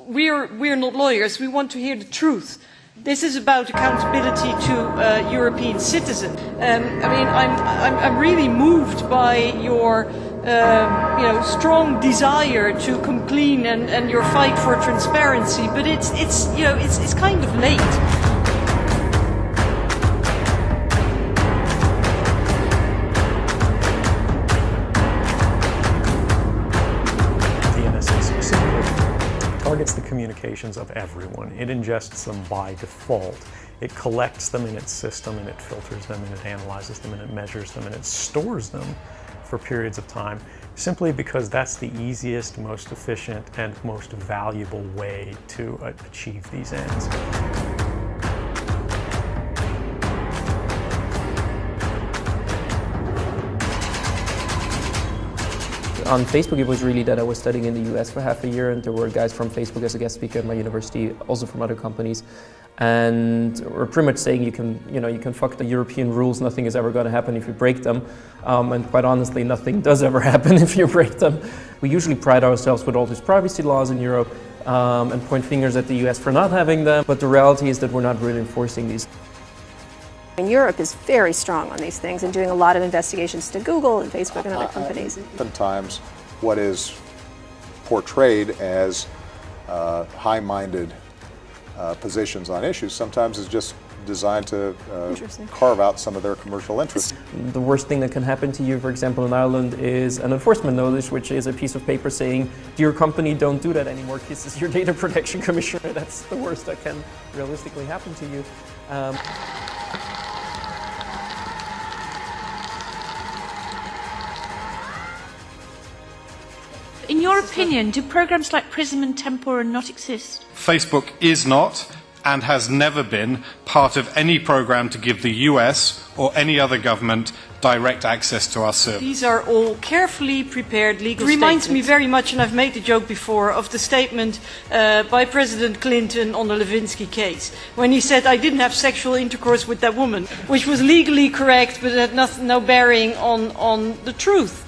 We're not lawyers. We want to hear the truth. This is about accountability to European citizens. I'm really moved by your strong desire to come clean and your fight for transparency. But it's kind of late. Targets the communications of everyone. It ingests them by default. It collects them in its system and it filters them and it analyzes them and it measures them and it stores them for periods of time, simply because that's the easiest, most efficient, and most valuable way to achieve these ends. On Facebook, it was really that I was studying in the US for half a year, and there were guys from Facebook as a guest speaker at my university, also from other companies, and we're pretty much saying you can fuck the European rules, nothing is ever going to happen if you break them, and quite honestly, nothing does ever happen if you break them. We usually pride ourselves with all these privacy laws in Europe and point fingers at the US for not having them, but the reality is that we're not really enforcing these. Europe is very strong on these things and doing a lot of investigations to Google and Facebook and other companies. Oftentimes, what is portrayed as high-minded positions on issues sometimes is just designed to carve out some of their commercial interests. The worst thing that can happen to you, for example, in Ireland, is an enforcement notice, which is a piece of paper saying, "Dear company, don't do that anymore. This is your data protection commissioner." That's the worst that can realistically happen to you. In your opinion, do programs like PRISM and Tempora not exist? Facebook is not and has never been part of any program to give the US or any other government direct access to our servers. These are all carefully prepared legal statements. It reminds me very much, and I've made the joke before, of the statement by President Clinton on the Levinsky case, when he said, "I didn't have sexual intercourse with that woman," which was legally correct but had no bearing on the truth.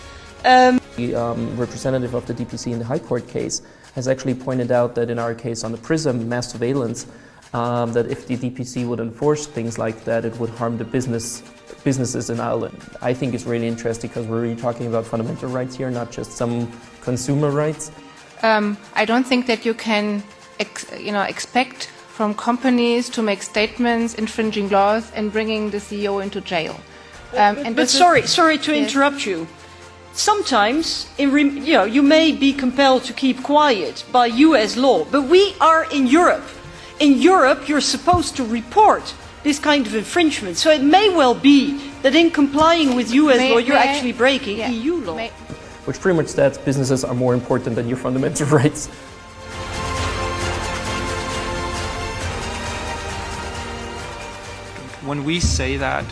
The representative of the DPC in the High Court case has actually pointed out that in our case on the PRISM mass surveillance, that if the DPC would enforce things like that, it would harm the businesses in Ireland. I think it's really interesting because we're really talking about fundamental rights here, not just some consumer rights. I don't think that you can expect from companies to make statements infringing laws and bringing the CEO into jail. But sorry to interrupt you. Sometimes, you may be compelled to keep quiet by US law, but we are in Europe. In Europe, you're supposed to report this kind of infringement. So it may well be that in complying with US law, you're actually breaking EU law. Which pretty much says businesses are more important than your fundamental rights. When we say that,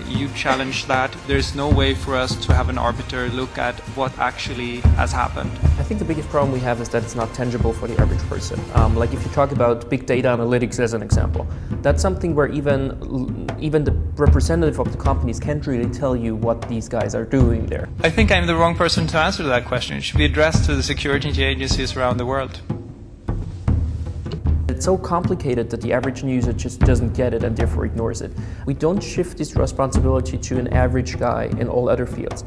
you challenge that. There's no way for us to have an arbiter look at what actually has happened. I think the biggest problem we have is that it's not tangible for the average person. Like if you talk about big data analytics as an example, that's something where even the representative of the companies can't really tell you what these guys are doing there. I think I'm the wrong person to answer that question. It should be addressed to the security agencies around the world. It's so complicated that the average user just doesn't get it and therefore ignores it. We don't shift this responsibility to an average guy in all other fields.